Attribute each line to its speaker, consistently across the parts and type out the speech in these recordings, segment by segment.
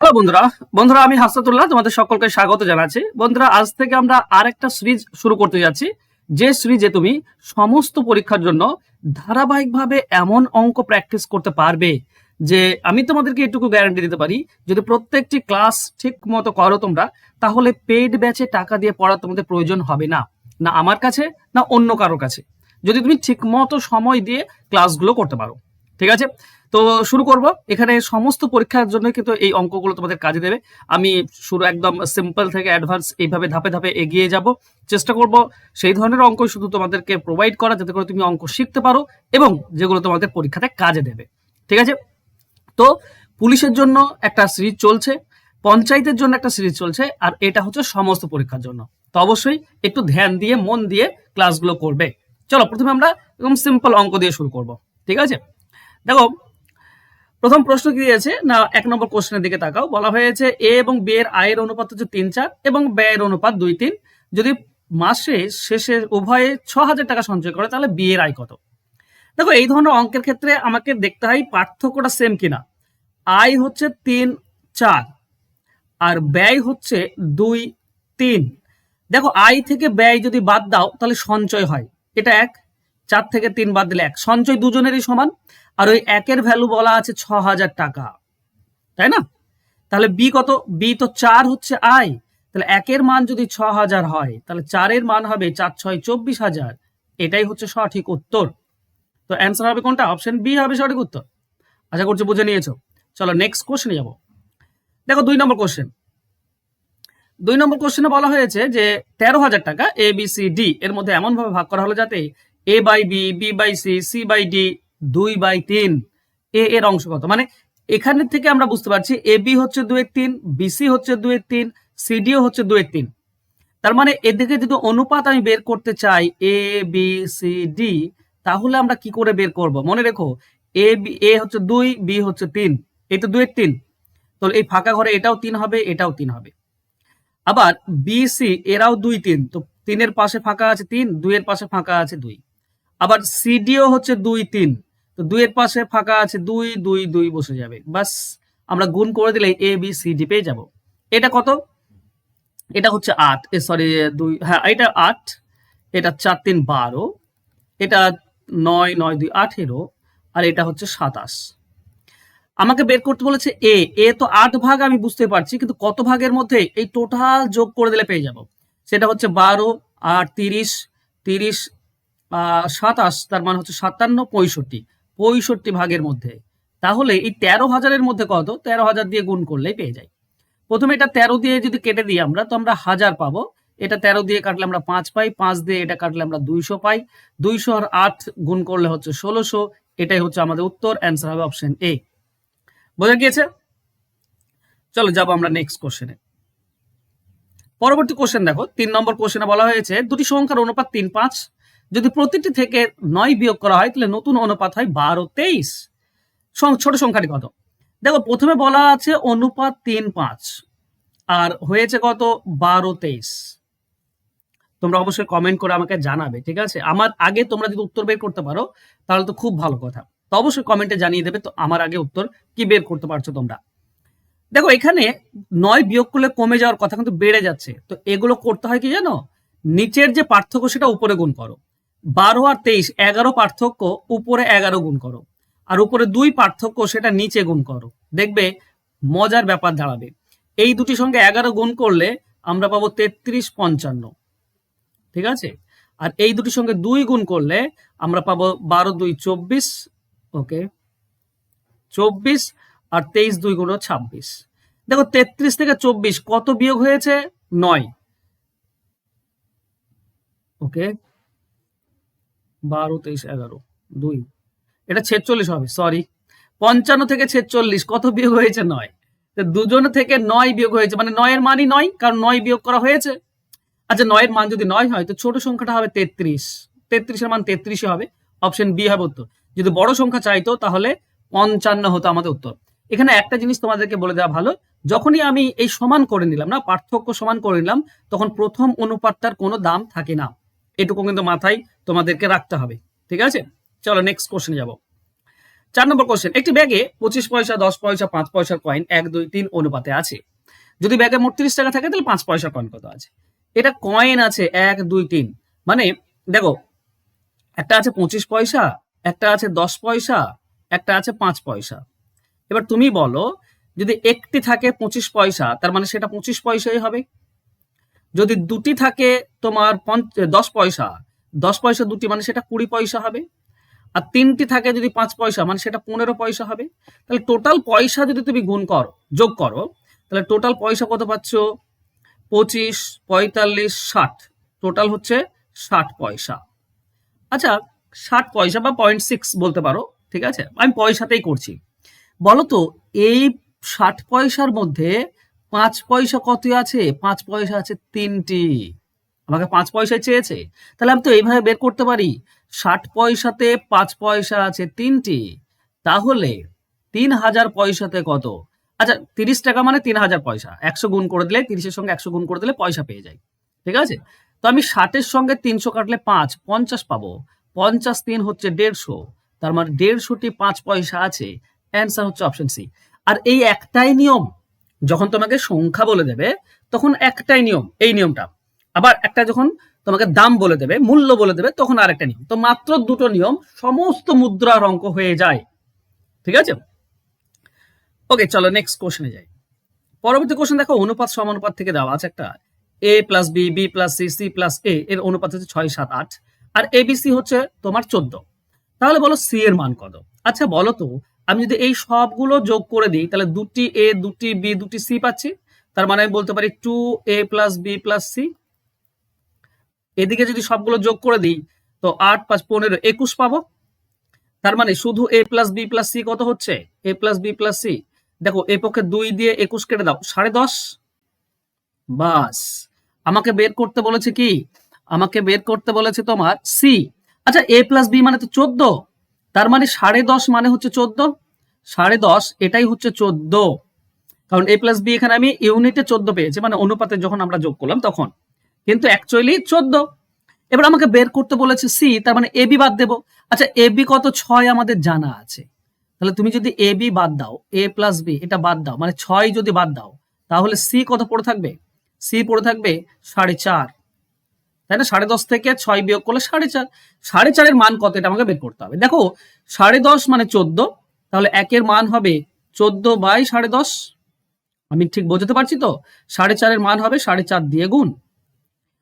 Speaker 1: Hello বন্ধুরা বন্ধুরা আমি হাসনাতুল্লাহ তোমাদের সকলকে স্বাগত জানাচ্ছি। বন্ধুরা আজ থেকে আমরা আরেকটা সিরিজ শুরু করতে যাচ্ছি, যে সিরিজে তুমি সমস্ত পরীক্ষার জন্য ধারাবাহিকভাবে এমন অঙ্ক প্র্যাকটিস করতে পারবে যে আমি তোমাদেরকে এটুকু গ্যারান্টি দিতে পারি, যদি প্রত্যেকটি ক্লাস ঠিক মতো করো তোমরা, তাহলে পেইড ব্যাচে টাকা দিয়ে পড়া তোমাদের প্রয়োজন হবে না, না আমার কাছে না অন্য কারোর কাছে, যদি তুমি ঠিক মতো সময় দিয়ে ক্লাসগুলো করতে পারো। ঠিক আছে, তো শুরু করব। এখানে সমস্ত পরীক্ষার জন্য কিন্তু এই অঙ্কগুলো তোমাদের কাজে দেবে। আমি শুরু একদম সিম্পল থেকে অ্যাডভান্স এইভাবে ধাপে ধাপে এগিয়ে যাব, চেষ্টা করব সেই ধরনের অঙ্ক শুধু তোমাদেরকে প্রোভাইড করা, যাতে করে তুমি অঙ্ক শিখতে পারো এবং যেগুলো তোমাদের পরীক্ষাতে কাজে দেবে। ঠিক আছে, তো পুলিশের জন্য একটা সিরিজ চলছে, পঞ্চায়েতের জন্য একটা সিরিজ চলছে, আর এটা হচ্ছে সমস্ত পরীক্ষার জন্য। তো অবশ্যই একটু ধ্যান দিয়ে মন দিয়ে ক্লাসগুলো করবে। চলো প্রথমে আমরা একদম সিম্পল অঙ্ক দিয়ে শুরু করব। ঠিক আছে, দেখো প্রথম প্রশ্ন কি দিয়েছে না, 1 নম্বর কোশ্চেনের দিকে তাকাও। বলা হয়েছে এ এবং বি এর আয়ের অনুপাত হচ্ছে 3:4 এবং ব্যয়ের অনুপাত 2:3। যদি মাসে শেষে উভয়ে 6,000 টাকা সঞ্চয় করে, তাহলে বি এর আয় কত? দেখো এই ধরনের অঙ্কের ক্ষেত্রে আমাকে দেখতে হয় পার্থক্যটা সেম কিনা। আয় হচ্ছে 3:4 আর ব্যয় হচ্ছে 2:3। দেখো আয় থেকে ব্যয় যদি বাদ দাও তাহলে সঞ্চয় হয়, এটা 1। 4 থেকে 3 বাদ দিলে 1, সঞ্চয় দুজনেরই সমান। আর ওই 1-এর ভ্যালু বলা আছে 6,000 টাকা, তাই না? তাহলে বি কত? বি তো 4 হচ্ছে আয়, তাহলে 1-এর মান যদি 6,000 হয়, তাহলে 4-এর মান হবে 4×6 = 24,000। এটাই হচ্ছে সঠিক উত্তর। তো অ্যান্সার হবে কোনটা? অপশন বি হবে সঠিক উত্তর। আশা করছি বুঝে নিয়েছো। চলো নেক্সট কোশ্চেনে যাব। দেখো 2 নম্বর কোশ্চেন। 2 নম্বর কোশ্চেনে বলা হয়েছে যে 13,000 টাকা এ বি সি ডি এর মধ্যে এমন ভাবে ভাগ করা হলো যাতে A by B, B by C, C by D 2/3। A এর অংশ কত? মানে এখানে থেকে আমরা বুঝতে পারছি এ বি হচ্ছে 2/3, বিসি হচ্ছে 2/3, সিডিও হচ্ছে 2/3। তার মানে এদিকে যদি অনুপাত আমি বের করতে চাই এ বি সি ডি, তাহলে আমরা কি করে বের করব? মনে রেখো এ হচ্ছে 2, বি হচ্ছে 3, এই তো 2/3। তো এই ফাঁকা ঘরে এটাও 3 হবে, এটাও 3 হবে। আবার বিসি এরাও 2-3, তো 3-এর পাশে ফাঁকা আছে 3, 2-এর পাশে ফাঁকা আছে 2। আবার সিডিও হচ্ছে 2-3, তো 2-এর পাশে ফাঁকা আছে 2, 2, 2 বসে যাবে। বাস আমরা গুণ করে দিলে এ বি সি ডি পেয়ে যাব। এটা কত? এটা হচ্ছে 8, সরি 2, হ্যাঁ এটা 8, এটা 4 3 12, এটা 9 9 2 18, আর এটা হচ্ছে 27। আমাকে বের করতে বলেছে এ এ তো 8 ভাগ আমি বুঝতে পারছি, কিন্তু কত ভাগের মধ্যে? এই টোটাল যোগ করে দিলে পেয়ে যাব। সেটা হচ্ছে 12 আর 30, 30 27, তার মানে হচ্ছে 57, 65 ভাগের মধ্যে। তাহলে এই 13,000-এর মধ্যে কত? 13,000 দিয়ে গুণ করলেই পেয়ে যাই। প্রথমে এটা 13 দিয়ে যদি কেটে দিই আমরা, তো আমরা 1000 পাবো। এটা 13 দিয়ে কাটলে আমরা 5 পাই, 5 দিয়ে এটা কাটলে আমরা 200 পাই, 200 আর 8 গুণ করলে হচ্ছে 1600। এটাই হচ্ছে আমাদের উত্তর। অ্যান্সার হবে অপশন এ। বোঝা গিয়েছে? চলো যাবো আমরা নেক্সট কোশ্চেনে। পরবর্তী কোশ্চেন দেখো, 3 নম্বর কোশ্চেনে বলা হয়েছে দুটি সংখ্যার অনুপাত 3:5। যদি প্রতিটি থেকে 9 বিয়োগ করা হয়, তাহলে নতুন অনুপাত হয় 12:23। ছোট সংখ্যাটি কত? দেখো প্রথমে বলা আছে অনুপাত 3:5 আর হয়েছে কত? 12:23। তোমরা অবশ্যই কমেন্ট করে আমাকে জানাবে, ঠিক আছে? আমার আগে তোমরা যদি উত্তর বের করতে পারো তাহলে তো খুব ভালো কথা। তো অবশ্যই কমেন্টে জানিয়ে দেবে তো আমার আগে উত্তর কি বের করতে পারছো তোমরা। দেখো এখানে 9 বিয়োগ করলে কমে যাওয়ার কথা, কিন্তু বেড়ে যাচ্ছে। তো এগুলো করতে হয় কি জানো? নিচের যে পার্থক্য সেটা উপরে গুণ করো। 12 আর 23, 11 পার্থক্য, উপরে 11 গুণ করো। আর উপরে 2 পার্থক্য, সেটা নিচে গুণ করো। দেখবে মজার ব্যাপার দাঁড়াবে। এই দুটির সঙ্গে 11 গুণ করলে আমরা পাবো 33×55, ঠিক আছে? আর এই দুটির সঙ্গে 2 গুণ করলে আমরা পাবো 12 2 24, ওকে 24, আর 23 2 গুণ 26। দেখো 33 থেকে 24 কত বিয়োগ হয়েছে? 9, ওকে 12 23 11 2, এটা 46 হবে, সরি। 55 থেকে 46 কত বিয়োগ হয়েছে? 9। তো দুজন থেকে 9 বিয়োগ হয়েছে, মানে 9 এর মানই 9, কারণ 9 বিয়োগ করা হয়েছে। আচ্ছা 9 এর মান যদি 9 হয়, তো ছোট সংখ্যাটা হবে 33। 33 এর মান 33 হবে। অপশন বি হবে উত্তর। যদি বড় সংখ্যা চাইতো তাহলে 55 হতো আমাদের উত্তর। এখানে একটা জিনিস তোমাদেরকে বলে দেওয়া ভালো, যখনই আমি এই সমান করে নিলাম না, পার্থক্য সমান করে নিলাম, তখন প্রথম অনুপাতটার কোনো দাম থাকে না। এটুকু কিন্তু মাথায় তোমাদেরকে রাখতে হবে, ঠিক আছে? চলো নেক্সট কোশ্চেনে যাব। 4 নম্বর কোশ্চেন, একটি ব্যাগে 25 পয়সা, 10 পয়সা, 5 পয়সার কয়েন 1, 2, 3 অনুপাতে আছে। যদি ব্যাগে মোট 30 টাকা থাকে তাহলে 5 পয়সার কয়েন কত আছে? এটা কয়েন আছে 1, 2, 3, মানে দেখো একটা আছে 25 পয়সা, একটা আছে 10 পয়সা, একটা আছে 5 পয়সা। এবার তুমি বলো, যদি একটি থাকে 25 পয়সা তার মানে সেটা 25 পয়সাই হবে। যদি দুটি থাকে তোমার 10 পয়সা, 10 পয়সা দুটি মানে সেটা 20 পয়সা হবে। আর তিনটি থাকে যদি 5 পয়সা মানে সেটা 15 পয়সা হবে। তাহলে টোটাল পয়সা যদি তুমি গুণ করো, যোগ করো, তাহলে টোটাল পয়সা কত পাচ্ছ? 25, 45, 60, টোটাল হচ্ছে 60 পয়সা। আচ্ছা, 60 পয়সা বা 0.6 বলতে পারো, ঠিক আছে, আমি পয়সাতেই করছি। বলো তো এই 60 পয়সার মধ্যে 5 পয়সা কত আছে? 5 পয়সা আছে 3টি। আমাকে 5 পয়সায় চেয়েছে, তাহলে আমি তো এইভাবে বের করতে পারি, 60 পয়সাতে 5 পয়সা আছে 3টি, তাহলে 3000 পয়সাতে কত? আচ্ছা, 30 টাকা মানে 3000 পয়সা, 100 গুণ করে দিলে, 30-এর সঙ্গে 100 গুণ করে দিলে পয়সা পেয়ে যাই, ঠিক আছে। তো আমি 60-এর সঙ্গে 300 কাটলে 5, 50 পাবো। 50 3 হচ্ছে 150, তার মানে 150টি 5 পয়সা আছে। অ্যান্সার হচ্ছে অপশন সি। আর এই একটাই নিয়ম, যখন তোমাকে সংখ্যা বলে দেবে তখন একটাই নিয়ম, এই নিয়মটা। আবার একটা যখন তোমাকে দাম বলে দেবে, মূল্য বলে দেবে, তখন আরেকটা নিয়ম। তো মাত্র দুটো নিয়ম, সমস্ত মুদ্রার অঙ্ক হয়ে যায়, ঠিক আছে। ওকে, চলো নেক্সট কোশ্চেনে যাই। পরবর্তী কোশ্চেন দেখো, অনুপাত সমানুপাত থেকে দেওয়া আছে একটা, a plus B, B plus C, C plus A এর অনুপাত হচ্ছে 6, 7, 8, আর এবিসি হচ্ছে তোমার 14। তাহলে বলো সি এর মান কত? আচ্ছা বলো তো, আমি যদি এই সবগুলো যোগ করে দিই তাহলে দুটি এ, দুটি বি, দুটি সি পাচ্ছি। তার মানে আমি বলতে পারি 2a plus B plus C. এদিকে যদি সবগুলো যোগ করে দিই তো 8, 5, 15, 21 পাবো। তার মানে শুধু এ প্লাস বি প্লাস সি কত হচ্ছে? এ প্লাস বি প্লাস সি, দেখো এ পক্ষে 2 দিয়ে 21 কেটে দাও, 10.5। বাস, আমাকে বের করতে বলেছে কি? আমাকে বের করতে বলেছে তোমার সি। আচ্ছা, এ প্লাস বি মানে তো 14, তার মানে 10.5 মানে হচ্ছে 14, 10.5 এটাই হচ্ছে 14। কারণ এ প্লাস বি এখানে আমি ইউনিটে 14 পেয়েছি, মানে অনুপাতে যখন আমরা যোগ করলাম তখন, কিন্তু অ্যাকচুয়ালি 14। এবার আমাকে বের করতে বলেছে সি, তার মানে এ বি বাদ দেবো। আচ্ছা, এ বি কত? 6 আমাদের জানা আছে। তাহলে তুমি যদি এ বি বাদ দাও, এ প্লাস বি এটা বাদ দাও, মানে 6 যদি বাদ দাও, তাহলে সি কত পড়ে থাকবে? সি পড়ে থাকবে 4.5, তাই না? 10.5 থেকে 6 বিয়োগ করলে 4.5, 4.5 মান কত এটা আমাকে বের করতে হবে। দেখো 10.5 মানে 14, তাহলে একের মান হবে 14/10.5। আমি ঠিক বোঝাতে পারছি তো? 4.5 মান হবে 4.5 দিয়ে গুণ।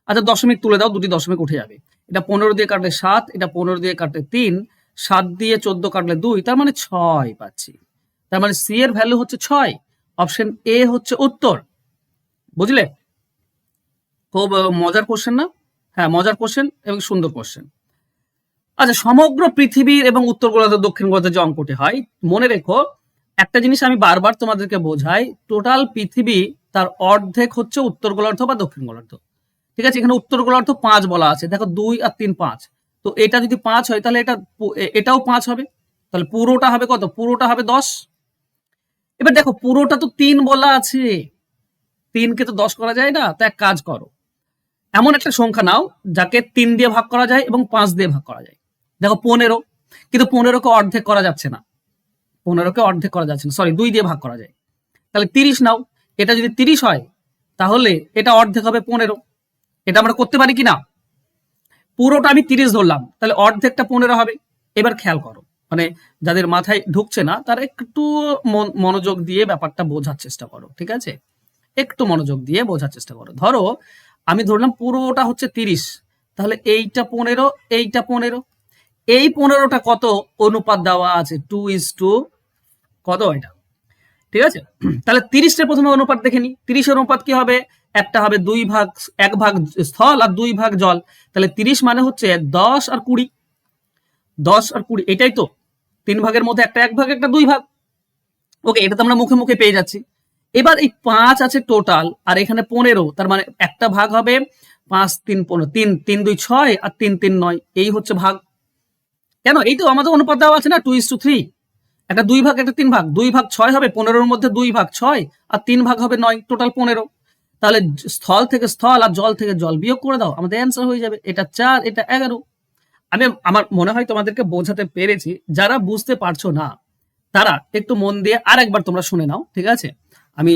Speaker 1: আচ্ছা, দশমিক তুলে দাও, দুটি দশমিক উঠে যাবে। এটা 15 দিয়ে কাটলে 7, এটা 15 দিয়ে কাটলে 3, 7 দিয়ে 14 কাটলে 2, তার মানে 6 পাচ্ছি। তার মানে সি এর ভ্যালু হচ্ছে 6। অপশন এ হচ্ছে উত্তর। বুঝলে? খুব মজার কোশ্চেন না? হ্যাঁ, মজার কোশ্চেন এবং সুন্দর কোশ্চেন। আচ্ছা, সমগ্র পৃথিবীর এবং উত্তর গোলার্ধ দক্ষিণ গোলার্ধে যে অঙ্কটি হয়, মনে রেখো একটা জিনিস আমি বারবার তোমাদেরকে বোঝাই, টোটাল পৃথিবী তার অর্ধেক হচ্ছে উত্তর গোলার্ধ বা দক্ষিণ গোলার্ধ, ঠিক আছে। এখানে উত্তর গোলার্ধ 5 বলা আছে, দেখো 2 আর 3 5, তো এটা যদি 5 হয় তাহলে এটাও 5 হবে, তাহলে পুরোটা হবে কত? পুরোটা হবে 10। এবার দেখো পুরোটা তো 3 বলা আছে, 3 কে তো 10 করা যায় না, তো এক কাজ করো, এমন একটা সংখ্যা নাও যাকে 3 দিয়ে ভাগ করা যায় এবং 5 দিয়ে ভাগ করা যায়। দেখো 15, কিন্তু 15কে অর্ধেক করা যাচ্ছে না, 15কে অর্ধেক করা যাচ্ছে না, সরি 2 দিয়ে ভাগ করা যায়। তাহলে 30 নাও, এটা যদি 30 হয় তাহলে এটা অর্ধেক হবে 15। এটা আমরা করতে পারি কি না? পুরোটা আমি 30 ধরলাম, তাহলে অর্ধেকটা 15 হবে। এবার খেয়াল করো, মানে যাদের মাথায় ঢুকছে না তারা একটু মনোযোগ দিয়ে ব্যাপারটা বোঝার চেষ্টা করো, ঠিক আছে, একটু মনোযোগ দিয়ে বোঝার চেষ্টা করো। ধরো আমি ধরলাম পুরোটা হচ্ছে 30, তাহলে এইটা 15, এইটা 15, এই 15টা কত অনুপাত দেওয়া আছে? 2:, কত এটা, ঠিক আছে। তাহলে 30-এর প্রথমে অনুপাত দেখে নি, 30-এর অনুপাত কি হবে? একটা হবে 1 ভাগ স্থল আর 2 ভাগ জল, তাহলে 30 মানে হচ্ছে 10 আর 20, 10 আর 20, এটাই তো 3 ভাগের মধ্যে একটা 1 ভাগ, একটা 2 ভাগ। ওকে, এটা তো আমরা মুখে মুখে পেয়ে যাচ্ছি। এবার এই 5 আছে টোটাল, আর এখানে 15, তার মানে একটা ভাগ হবে 5, 3, 15, 3, 3, 2, 6 আর 3, 3, 9, এই হচ্ছে ভাগ। কেন? এই তো আমাদের অনুপাত দেওয়া আছে না, 2:3, একটা 2 ভাগ, একটা 3 ভাগ, 2 ভাগ 6 হবে, 15-এর মধ্যে 2 ভাগ 6 আর 3 ভাগ হবে 9, টোটাল 15। তাহলে স্থল থেকে স্থল আর জল থেকে জল বিয়োগ করে দাও, আমাদের অ্যান্সার হয়ে যাবে, এটা 4, এটা 11। আমি আমার মনে হয় তোমাদেরকে বোঝাতে পেরেছি। যারা বুঝতে পারছো না তারা একটু মন দিয়ে আরেকবার তোমরা শুনে নাও, ঠিক আছে? আমি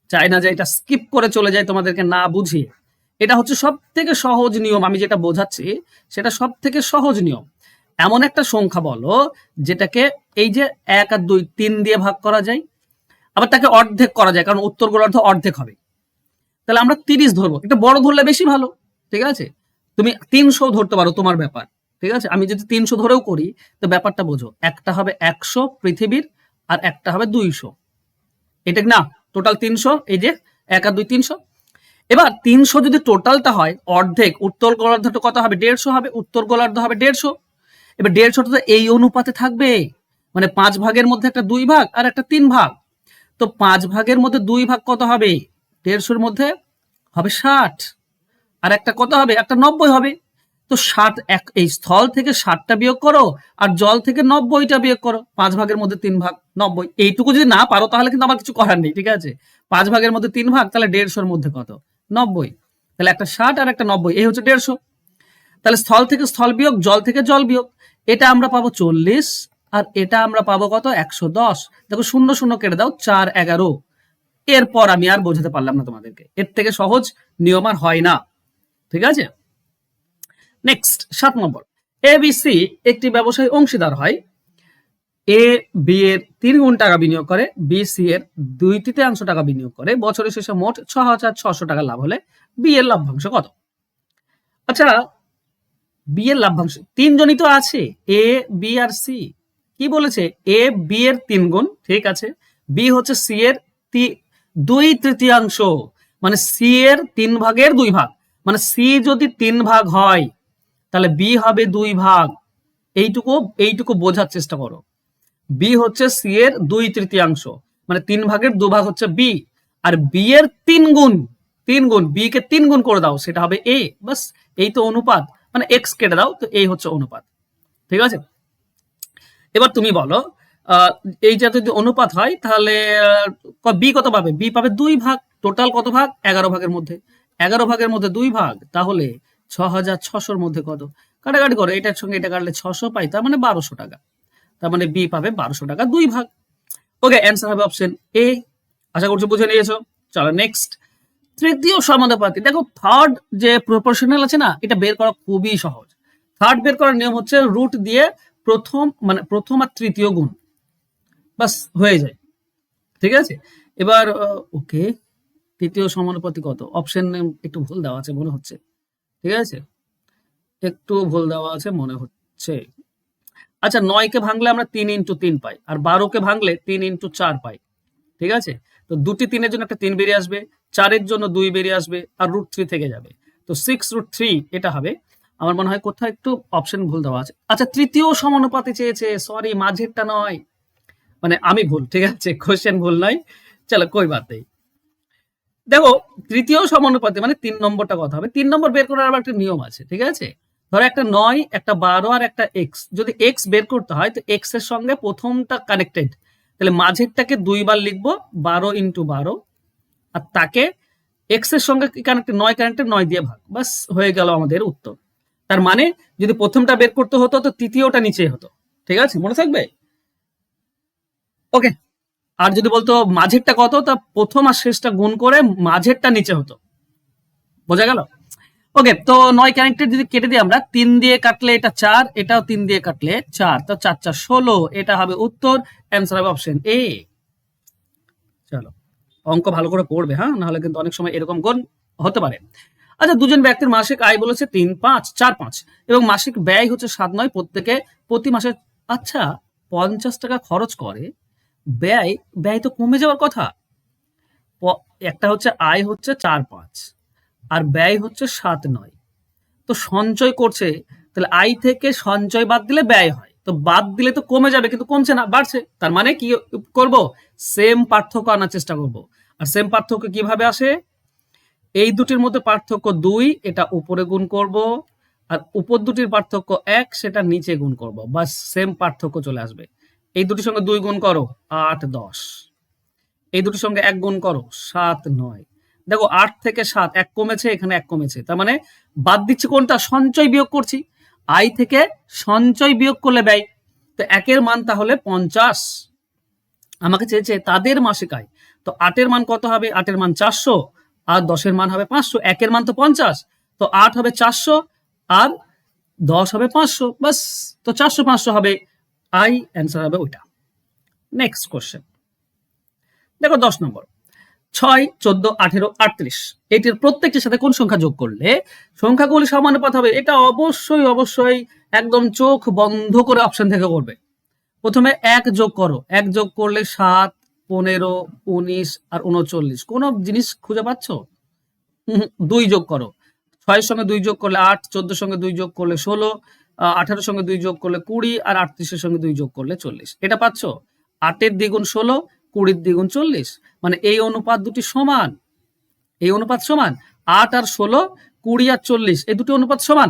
Speaker 1: চাই না যে এটা স্কিপ করে চলে যায় তোমাদেরকে না বুঝিয়ে। এটা হচ্ছে সব থেকে সহজ নিয়ম, আমি যেটা বোঝাচ্ছি সেটা সব থেকে সহজ নিয়ম। এমন একটা সংখ্যা বলো যেটাকে এই যে 1 আর 2 3 দিয়ে ভাগ করা যায়, আবার তাকে অর্ধেক করা যায়, কারণ উত্তর গোলার্ধ অর্ধেক হবে। তাহলে আমরা 30 ধরবো, একটা বড় ধরলে বেশি ভালো, ঠিক আছে? তুমি 300 ধরতে পারো, তোমার ব্যাপার, ঠিক আছে? আমি যদি 300 ধরেও করি তো ব্যাপারটা বোঝো, একটা হবে 100 পৃথিবীর আর একটা হবে 200, এটা না টোটাল 300, এই যে 1 আর 2 300। এবার 300 যদি টোটালটা হয় অর্ধেক, উত্তর গোলার্ধটা কত হবে? 150 হবে, উত্তর গোলার্ধ হবে 150। এবার 150টা তো এই অনুপাতে থাকবে, মানে 5 ভাগের মধ্যে একটা 2 ভাগ আর একটা 3 ভাগ। তো 5 ভাগের মধ্যে 2 ভাগ কত হবে? 150-র মধ্যে হবে 60, আর একটা কত হবে? একটা 90 হবে। তো 60 এই স্থল থেকে 60টা বিয়োগ করো আর জল থেকে 90টা বিয়োগ করো। 5 ভাগের মধ্যে 3 ভাগ 90, এইটুকু যদি না পারো তাহলে কিন্তু আমার কিছু করার নেই, ঠিক আছে? 5 ভাগের মধ্যে 3 ভাগ, তাহলে 150-র মধ্যে কত? 90। তাহলে একটা 60 আর একটা 90, এই হচ্ছে 150। তাহলে স্থল থেকে স্থল বিয়োগ, জল থেকে জল বিয়োগ, এটা আমরা পাবো 40 আর এটা আমরা পাবো কত? 110। দেখো 0 0 কেটে দাও, 4 11। এরপর আমি আর বোঝাতে পারলাম না তোমাদেরকে, এর থেকে সহজ নিয়ম আর হয় না, ঠিক আছে? নেক্সট 7 নম্বর, এবিসি একটি ব্যবসায়ী অংশীদার হয়। এ বি এর 3 গুণ টাকা বিনিয়োগ করে, বি সি এর 2/3 টাকা বিনিয়োগ করে, বছরের শেষে মোট 6,600 টাকা লাভ হলে বি এর লাভ্যাংশ কত? আচ্ছা, বি এর লাভ্যাংশ, তিনজনই তো আছে, এ বি আর সি। কি বলেছে? এ বি এর 3 গুণ, ঠিক আছে। বি হচ্ছে সি এর 2/3, মানে সি এর 3 ভাগের 2 ভাগ, মানে সি যদি 3 ভাগ হয় তাহলে বি হবে 2 ভাগ। এইটুকু এইটুকু বোঝার চেষ্টা করো। বি হচ্ছে সি এর 2/3, মানে 3 ভাগের 2 ভাগ হচ্ছে বি, আর বি এর 3 গুণ, 3 গুণ, বি কে 3 গুণ করে দাও, সেটা হবে এ। বাস, এই তো অনুপাত, মানে এক্স কেটে দাও, তো এই হচ্ছে অনুপাত, ঠিক আছে? এবার তুমি বলো, এইটা যদি অনুপাত হয় তাহলে বি কত পাবে? বি পাবে 2 ভাগ। টোটাল কত ভাগ? 11 ভাগের মধ্যে, 11 ভাগের মধ্যে 2 ভাগ, তাহলে 6,600-র মধ্যে কত? কাটাকাটি করো, এটার সঙ্গে এটা কাটলে 600 পাই, তার মানে 1200 টাকা। তার মানে বি পাবে 1200 টাকা 2 ভাগ। ওকে, অ্যান্সার হবে অপশন এ। আশা করছি বুঝে নিয়েছো। চলো নেক্সট, তৃতীয় সমানুপাতি। দেখো থার্ড যে প্রপোর্শনাল আছে না, এটা বের করা খুবই সহজ। থার্ড বের করার নিয়ম হচ্ছে রুট দিয়ে প্রথম, মানে প্রথম আর তৃতীয় গুণ, বাস হয়ে যায়, ঠিক আছে? এবার ওকে, তৃতীয় সমানুপাতি কত? অপশন একটু ভুল দেওয়া আছে মনে হচ্ছে, ঠিক আছে? একটু ভুল দেওয়া আছে মনে হচ্ছে। আচ্ছা, 9 কে ভাঙলে আমরা 3x3 পাই, আর 12 কে ভাঙলে 3x4 পাই, ঠিক আছে? তো দুটি 3-এর জন্য একটা 3 বেরিয়ে আসবে, 4-এর জন্য 2 বেরিয়ে আসবে, আর √3 থেকে যাবে। তো 6√3 এটা হবে। আমার মনে হয় কোথাও একটু অপশন ভুল দেওয়া আছে। আচ্ছা, তৃতীয় সমানুপাতে চেয়েছে, সরি, মাঝেরটা নয়, মানে আমি ভুল, ঠিক আছে? কোশ্চেন ভুল নয়, চলো কই বাদ দেই। দেখো তৃতীয় সমানুপাতে মানে 3 নম্বরটা কথা হবে। 3 নম্বর বের করার আবার একটা নিয়ম আছে, ঠিক আছে? ধরো একটা 9, একটা 12 আর একটা এক্স, যদি এক্স বের করতে হয় তো এক্স এর সঙ্গে প্রথমটা কানেক্টেড, তাহলে মাঝেরটাকে 2 বার লিখবো, 12x12, আর তাকে এক্স এর সঙ্গে কানেক্টেড 9 কানেক্টেড 9 দিয়ে ভাগ, বাস হয়ে গেল আমাদের উত্তর। তার মানে যদি প্রথমটা বের করতে হতো তো তৃতীয়টা নিচে হতো, ঠিক আছে? মনে থাকবে? ওকে, আর যদি বলতো মাঝেরটা কত, তা প্রথম আর শেষটা গুণ করে মাঝেরটা নিচে হতো। বোঝা গেল? ওকে, তো 9 কানেক্টেড যদি কেটে দিই আমরা, 3 দিয়ে কাটলে এটা 4, এটাও 3 দিয়ে কাটলে 4, তো 4 4 16, এটা হবে উত্তর। অ্যান্সার হবে অপশন এ। চলো, অঙ্ক ভালো করে পড়বে, হ্যাঁ, নাহলে কিন্তু অনেক সময় এরকম গুণ হতে পারে। আচ্ছা, দুজন ব্যক্তির মাসিক আয় বলেছে 4-5 এবং মাসিক ব্যয় হচ্ছে 7-9, প্রত্যেকে প্রতি মাসে, আচ্ছা 50 টাকা খরচ করে, ব্যয় ব্যয় তো কমে যাওয়ার কথা। একটা হচ্ছে আয় হচ্ছে 4-5 আর ব্যয় হচ্ছে 7-9, তো সঞ্চয় করছে, তাহলে আয় থেকে সঞ্চয় বাদ দিলে ব্যয় হয়, তো বাদ দিলে তো কমে যাবে, কিন্তু কমছে না, বাড়ছে। তার মানে কি করব? সেম পার্থক্য আনার চেষ্টা করব। আর সেম পার্থক্য কিভাবে আসে? এই দুটির মধ্যে পার্থক্য 2, এটা উপরে গুণ করব, আর উপর দুটির পার্থক্য 1, সেটা নিচে গুণ করব, বাস সেম পার্থক্য চলে আসবে। এই দুটির সঙ্গে 2 গুণ করো, 8 10, এই দুটির সঙ্গে 1 গুণ করো, 7 9। দেখো 8 থেকে 7 1 কমেছে, এখানে 1 কমেছে, তার মানে বাদ দিচ্ছি কোনটা? সঞ্চয় বিয়োগ করছি। আয় থেকে সঞ্চয় বিয়োগ করলে ব্যয়। তো 1 এর মান তাহলে 50। আমাকে চেয়েছে তাদের মাসিক আয়। তো 8 এর মান কত হবে? 8 এর মান 400 আর 10 এর মান হবে 500। 1 এর মান তো 50, তো 8 হবে 400 আর 10 হবে 500, বাস। তো 400 500 হবে আই, অ্যান্সার হবে ওইটা। নেক্সট কোশ্চেন দেখো 10 নম্বর। 6, 14, 18, 38 এটির প্রত্যেকটির সাথে কোন সংখ্যা যোগ করলে সংখ্যাগুলি সমানুপাত হবে? এটা অবশ্যই অবশ্যই একদম চোখ বন্ধ করে অপশন থেকে করবে। প্রথমে 1 যোগ করো, 1 যোগ করলে 7, 15, 19 আর 39। কোন জিনিস খুঁজে পাচ্ছ? 2 যোগ করো, 6 এর সঙ্গে 2 যোগ করলে 8, 14 এর সঙ্গে 2 যোগ করলে 16, 18 এর সঙ্গে 2 যোগ করলে 20 আর 38 এর সঙ্গে 2 যোগ করলে 40। এটা পাচ্ছ? 8 এর দ্বিগুণ 16, 20 এর দ্বিগুণ 40, মানে এই অনুপাত দুটি সমান। এই অনুপাত সমান 8 আর 16, 20 আর 40, এই দুটি অনুপাত সমান।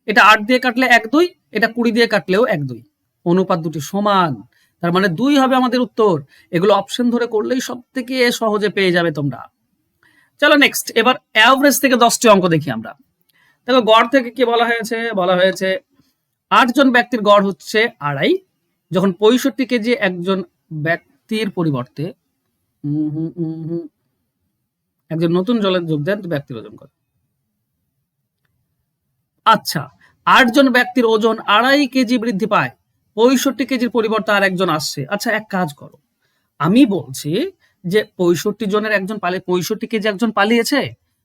Speaker 1: এটা 8 দিয়ে কাটলে 1 2, এটা 20 দিয়ে কাটলেও 1 2, অনুপাত দুটি সমান। তার মানে 2 হবে আমাদের উত্তর। এগুলো অপশন ধরে করলেই সব থেকে সহজে পেয়ে যাবে তোমরা। চলো নেক্সট, এবার অ্যাভারেজ থেকে 10টি অঙ্ক দেখি আমরা। দেখো গড় থেকে কি বলা হয়েছে? বলা হয়েছে 8 জন ব্যক্তির গড় হচ্ছে 2.5, যখন 65 কেজি একজন ব্যক্তির পরিবর্তে একজন নতুন জলে যোগ দেন তো ব্যক্তির ওজন কত? আচ্ছা, 8 জন ব্যক্তির ওজন 2.5 কেজি বৃদ্ধি পায়, 65 কেজির পরিবর্তে আর একজন আসছে। আচ্ছা, এক কাজ করো, আমি বলছি যে 65 জনের একজন 65 কেজি একজন পালিয়েছে,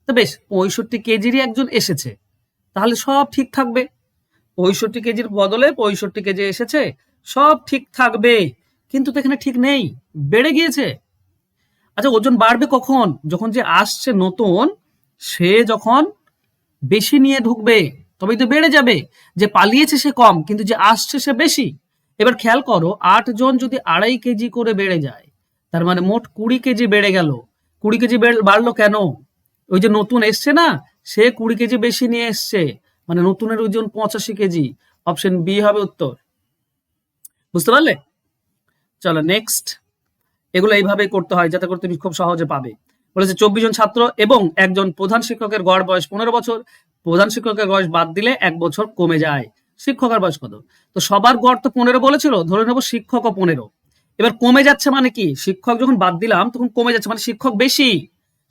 Speaker 1: তো বেশ 65 কেজিরই একজন এসেছে, তাহলে সব ঠিক থাকবে। 65 কেজির বদলে 65 কেজি এসেছে, সব ঠিক থাকবে। কিন্তু তো এখানে ঠিক নেই, বেড়ে গিয়েছে। আচ্ছা, ওজন বাড়বে কখন? যখন যে আসছে নতুন সে যখন বেশি নিয়ে ঢুকবে, তবেই তো বেড়ে যাবে। যে পালিয়েছে সে কম, কিন্তু যে আসছে সে বেশি। এবার খেয়াল করো, 8 জন যদি 2.5 কেজি করে বেড়ে যায়, তার মানে মোট 20 কেজি বেড়ে গেল। 20 কেজি বাড়লো কেন? ওই যে নতুন এসছে না, সে 20 কেজি বেশি নিয়ে এসছে, মানে নতুনের ওজন 85 কেজি। অপশন বি হবে উত্তর। বুঝতে পারলে? চলো নেক্সট। এগুলো এইভাবেই করতে হয় যাতে করে তুমি খুব সহজে পাবে। বলেছে 24 জন ছাত্র এবং একজন প্রধান শিক্ষকের গড় বয়স 15 বছর। প্রধান শিক্ষকের বয়স বাদ দিলে 1 বছর কমে যায়। শিক্ষকের বয়স কত? তো সবার গড় তো 15 বলেছিল, ধরে নেব শিক্ষকও 15। এবার কমে যাচ্ছে মানে কি? শিক্ষক যখন বাদ দিলাম তখন কমে যাচ্ছে, মানে শিক্ষক বেশি।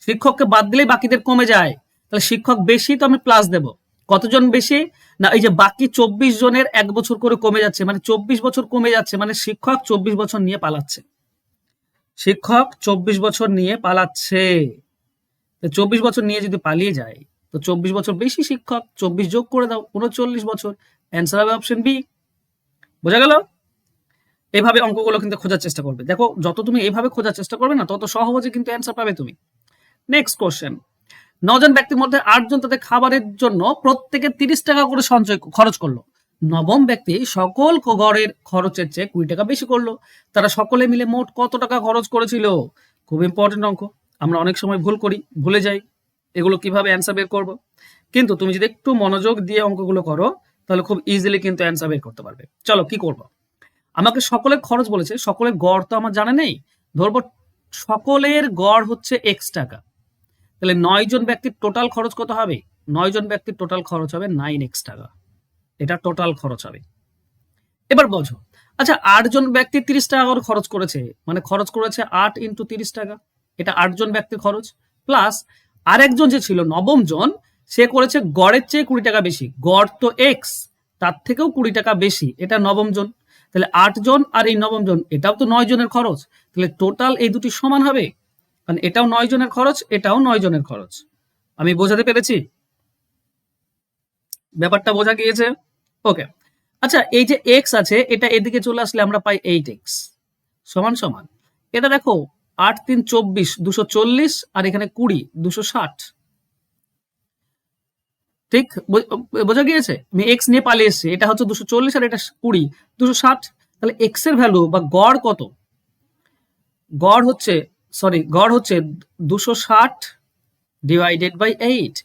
Speaker 1: শিক্ষককে বাদ দিলেই বাকিদের কমে যায়, তাহলে শিক্ষক বেশি, তো আমি প্লাস দেব। কতজন বেশি? না, এই যে বাকি 24 জনের 1 বছর করে কমে যাচ্ছে, মানে 24 বছর কমে যাচ্ছে, মানে শিক্ষক 24 বছর নিয়ে পালাচ্ছে। শিক্ষক 24 বছর নিয়ে পালাচ্ছে। 24 বছর নিয়ে যদি পালিয়ে যায়, তো 24 বছর বেশি শিক্ষক, 24 যোগ করে দাও, 39 বছর। অ্যান্সার হবে অপশন বি। বোঝা গেল? এইভাবে অঙ্কগুলো কিন্তু খোঁজার চেষ্টা করবে। দেখো, যত তুমি এইভাবে খোঁজার চেষ্টা করবে না, তত সহজে কিন্তু অ্যান্সার পাবে তুমি। Next question. 9 জন ব্যক্তির মধ্যে 8 জন তাদের খাবারের জন্য প্রত্যেকে 30 টাকা করে খরচ করলো। নবম ব্যক্তি সকল গড়ের খরচের চেয়ে 20 টাকা বেশি করলো। তারা সকলে মিলে মোট কত টাকা খরচ করেছিল? খুব ইম্পর্টেন্ট অঙ্ক, আমরা অনেক সময় ভুল করি, ভুলে যাই এগুলো কিভাবে অ্যান্সার বের করব। কিন্তু তুমি যদি একটু মনোযোগ দিয়ে অঙ্কগুলো করো, তাহলে খুব ইজিলি কিন্তু অ্যান্সার বের করতে পারবে। চলো কি করব, আমাকে সকলের খরচ বলেছে, সকলের গড় তো আমার জানা নেই। ধরবো সকলের গড় হচ্ছে x টাকা, তাহলে 9 জন ব্যক্তির টোটাল খরচ কত হবে? 9 জন ব্যক্তির টোটাল খরচ হবে 9x টাকা, এটা টোটাল খরচ হবে। এবার বোঝো, আচ্ছা 8 জন ব্যক্তি 30 টাকা করে খরচ করেছে, মানে খরচ করেছে 8 × 30 টাকা, এটা 8 জন ব্যক্তির খরচ। প্লাস আরেকজন যে ছিল নবম জন, সে করেছে গড়ের চেয়ে 20 টাকা বেশি, গড় তো x, তার থেকেও 20 টাকা বেশি, এটা নবম জন। তাহলে 8 জন আর এই নবম জন, এটাও তো 9 জনের খরচ, তাহলে টোটাল এই দুটি সমান হবে, কারণ এটাও 9 জনের খরচ, এটাও 9 জনের খরচ। আমি বোঝাতে পেরেছি? ব্যাপারটা বোঝা গিয়েছে? ওকে। আচ্ছা, এই যে x আছে, এটা এদিকে চলে আসলে আমরা পাই 8x সমান সমান, এটা দেখো 8 3 24, 240, আর এখানে 20, 260। ঠিক বোঝা গিয়েছে? আমি x নিয়ে পালিয়ে এসেছি, এটা হচ্ছে 240 আর এটা 20, 260। তাহলে x এর ভ্যালু বা গড় কত? গড় হচ্ছে 260 ডিভাইডেড বাই 8।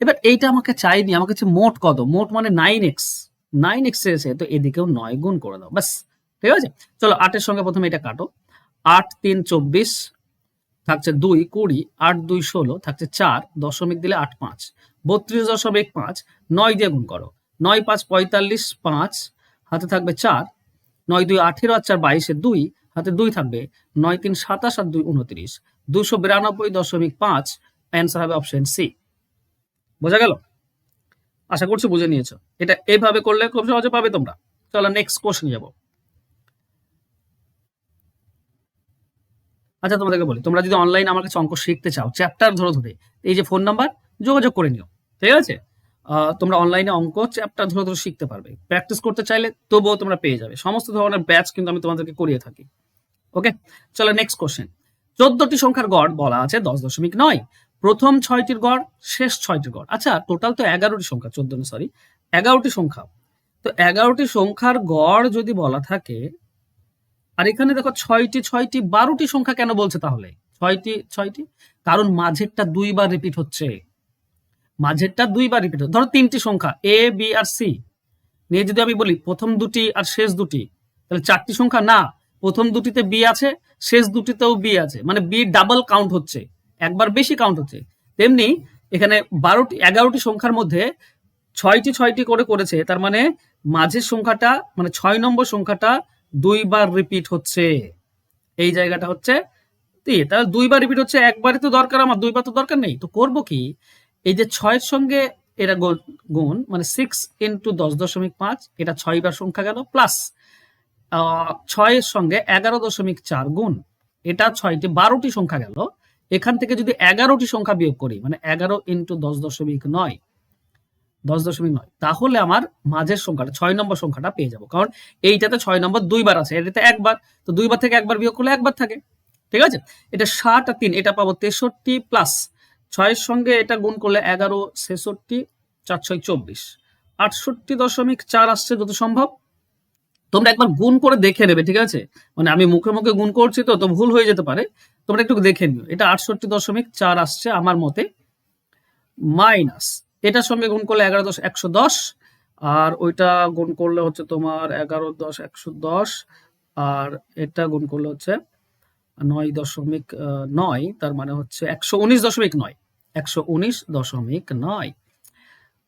Speaker 1: এবার এইটা আমাকে চাইনি, আমাকে হচ্ছে মোট কত? মোট মানে 9x, 9x এসে, তো এদিকেও 9 গুণ করে দাও, বাস। ঠিক আছে, চলো 8 এর সঙ্গে প্রথমে এটা কাটো। 8 3 24, থাকছে 2 20, 8 2 16, থাকছে 4, দশমিক দিলে 8 5, 32.5, 9 দিয়ে গুণ করো, 9 5 45 5, হাতে থাকবে 4, 9 2 18 আর 4 22 এর 2, হাতে 2 থাকবে, 9 3 27 আর 2 29, 292.5। অ্যান্সার হবে অপশন সি। বোঝা গেল? আশা করছি বুঝে নিয়েছো। এটা এইভাবে করলে খুব সহজে পাবে তোমরা। চলো নেক্সট কোশ্চেন যাব। আচ্ছা তোমাদেরকে বলি, তোমরা যদি অনলাইনে আমার কাছে অঙ্ক শিখতে চাও চ্যাপ্টার ধরে ধরে, এই যে ফোন নাম্বার, যোগাযোগ করে নিও, ঠিক আছে? তোমরা অনলাইনে অঙ্ক চ্যাপ্টার ধরে ধরে শিখতে পারবে। প্র্যাকটিস করতে চাইলে তবুও তোমরা পেয়ে যাবে। সমস্ত ধরনের ব্যাচ কিন্তু আমি তোমাদেরকে করিয়ে থাকি। ওকে, চলো নেক্সট কোশ্চেন। 14টি সংখ্যার গড় বলা আছে 10.9, প্রথম 6টির গড়, শেষ 6টির গড়। আচ্ছা টোটাল তো 11টি সংখ্যা, 14 সরি 11টি সংখ্যা। তো 11টি সংখ্যার গড় যদি বলা থাকে, আর এখানে দেখো 6টি 6টি 12টি সংখ্যা কেন বলছে তাহলে? 6টি 6টি, কারণ মাঝেরটা দুইবার রিপিট হচ্ছে। মাঝেরটা দুইবার রিপিট হচ্ছে। ধরো 3টি সংখ্যা এ বি আর সি নিয়ে যদি আমি বলি প্রথম দুটি আর শেষ দুটি, তাহলে 4টি সংখ্যা না, প্রথম দুটিতে বি আছে, শেষ দুটিতেও বি আছে, মানে বি ডাবল কাউন্ট হচ্ছে, একবার বেশি কাউন্ট হচ্ছে। তেমনি এখানে 11টি সংখ্যার মধ্যে 6টি করে করেছে, তার মানে মাঝের সংখ্যাটা মানে 6 নম্বর সংখ্যাটা দুইবার রিপিট হচ্ছে। এই জায়গাটা হচ্ছে তাহলে দুইবার রিপিট হচ্ছে, একবারই তো দরকার, আমার দুইবার তো দরকার নেই। তো করবো কি, এই যে 6-এর সঙ্গে এটা গুণ, মানে 6 × 10.5, এটা 6 বার সংখ্যা গেল, প্লাস 6-এর সঙ্গে 11.4 গুণ, এটা 6টি 12টি সংখ্যা গেল। এখান থেকে যদি 11টি সংখ্যা বিয়োগ করি, মানে 11 × 10.9, 10.9, তাহলে আমার মাঝের সংখ্যাটা 6 নম্বর সংখ্যাটা পেয়ে যাবো। কারণ এইটাতে 6 নম্বর দুইবার আছে, এটাতে একবার, তো দুইবার থেকে একবার বিয়োগ করলে একবার থাকে, ঠিক আছে? এটা 60 আর 3, এটা পাবো 63, প্লাস 6-এর সঙ্গে এটা গুণ করলে 11, 66, 4 6 24, 68.4 আসছে যত সম্ভব। তোমরা একবার গুণ করে দেখে নেবে, ঠিক আছে? মানে আমি মুখে মুখে গুণ করছি তো ভুল হয়ে যেতে পারে, তোমরা একটু দেখে নিও। এটা 68.4 আসছে আমার মতে, মাইনাস এটার সঙ্গে গুণ করলে 11 10 110, আর ওইটা গুণ করলে হচ্ছে তোমার 11 10 110, আর এটা গুণ করলে হচ্ছে 9.9, তার মানে হচ্ছে 119.9, 119.9।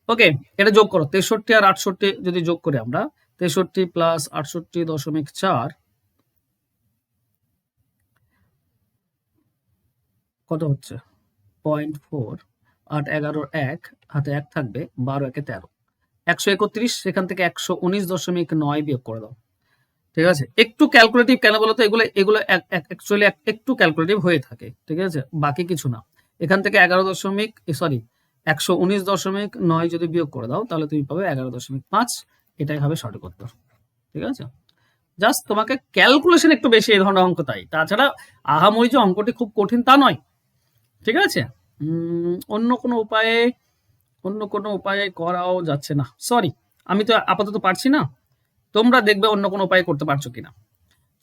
Speaker 1: ওকে, এটা যোগ করো, 63 আর 68 যদি যোগ করি আমরা, 63 প্লাস 68.4 কত হচ্ছে 0.4, 8 11 1, হাতে 1 থাকবে, 12 1 13, 131, সেখান থেকে 119.9 বিয়োগ করে দাও, ঠিক আছে? একটু ক্যালকুলেটিভ কেন বলতো, এগুলো এগুলো অ্যাকচুয়ালি একটু ক্যালকুলেটিভ হয়ে থাকে, ঠিক আছে? বাকি কিছু না। এখান থেকে 119.9 যদি বিয়োগ করে দাও, তাহলে তুমি পাবে 11.5। এটাই হবে সঠিক উত্তর, ঠিক আছে? জাস্ট তোমাকে ক্যালকুলেশন একটু বেশি এই ধরনের অঙ্ক, তাই। তাছাড়া আহামরি যে অঙ্কটি খুব কঠিন তা নয়, ঠিক আছে? অন্য কোনো উপায়ে করাও যাচ্ছে না, সরি, আমি তো আপাতত পারছি না, তোমরা দেখবে অন্য কোনো উপায় করতে পারছো কিনা।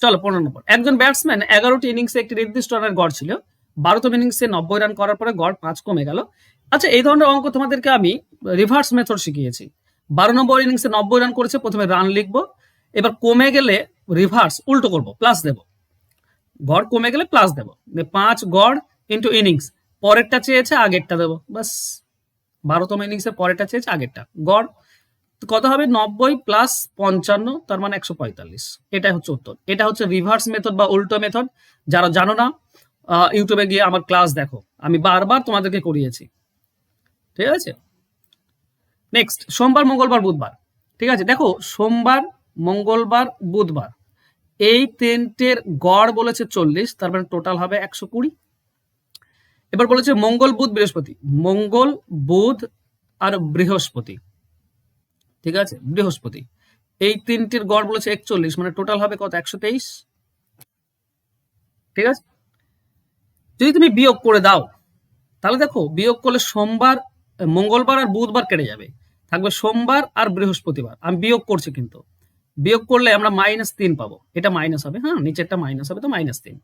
Speaker 1: চলো 15 নম্বর। একজন ব্যাটসম্যান 11টি ইনিংসে একটি নির্দিষ্ট রানের গড় ছিল, 12তম ইনিংসে 90 রান করার পরে গড় 5 কমে গেল। আচ্ছা এই ধরনের অঙ্ক তোমাদেরকে আমি রিভার্স মেথড শিখিয়েছি। 12 নম্বর ইনিংসে 90 রান করেছে, প্রথমে রান লিখবো, এবার কমে গেলে রিভার্স উল্টো করব, প্লাস দেব, গড় কমে গেলে প্লাস দেব, 5 গড় ইন্টু ইনিংস, পরেরটা চেয়েছে আগেরটা দেবো, বাস। 12তম ইনিংসের পরেরটা চেয়েছে আগেরটা, গড় কত হবে 90 প্লাস 55, তার মানে 145। এটাই হচ্ছে উত্তর। এটা হচ্ছে রিভার্স মেথড বা উল্টো মেথড। যারা জানো না, ইউটিউবে গিয়ে আমার ক্লাস দেখো, আমি বারবার তোমাদেরকে করিয়েছি, ঠিক আছে? নেক্সট, সোমবার মঙ্গলবার বুধবার, ঠিক আছে? দেখো সোমবার মঙ্গলবার বুধবার এই তিনটের গড় বলেছে 40, তার মানে টোটাল হবে 120। এবার বলেছে মঙ্গল বুধ বৃহস্পতি, মঙ্গল বুধ আর বৃহস্পতি, ঠিক আছে? বৃহস্পতি এই তিনটির গড় বলেছে 41, মানে টোটাল হবে কত 123, ঠিক আছে? যদি তুমি বিয়োগ করে দাও, তাহলে দেখো বিয়োগ করলে সোমবার মঙ্গলবার আর বুধবার কেটে যাবে, থাকবে সোমবার আর বৃহস্পতিবার। আমি বিয়োগ করছি, কিন্তু বিয়োগ করলে আমরা -3 পাবো, এটা মাইনাস হবে, হ্যাঁ নিচেরটা মাইনাস হবে, তো -3।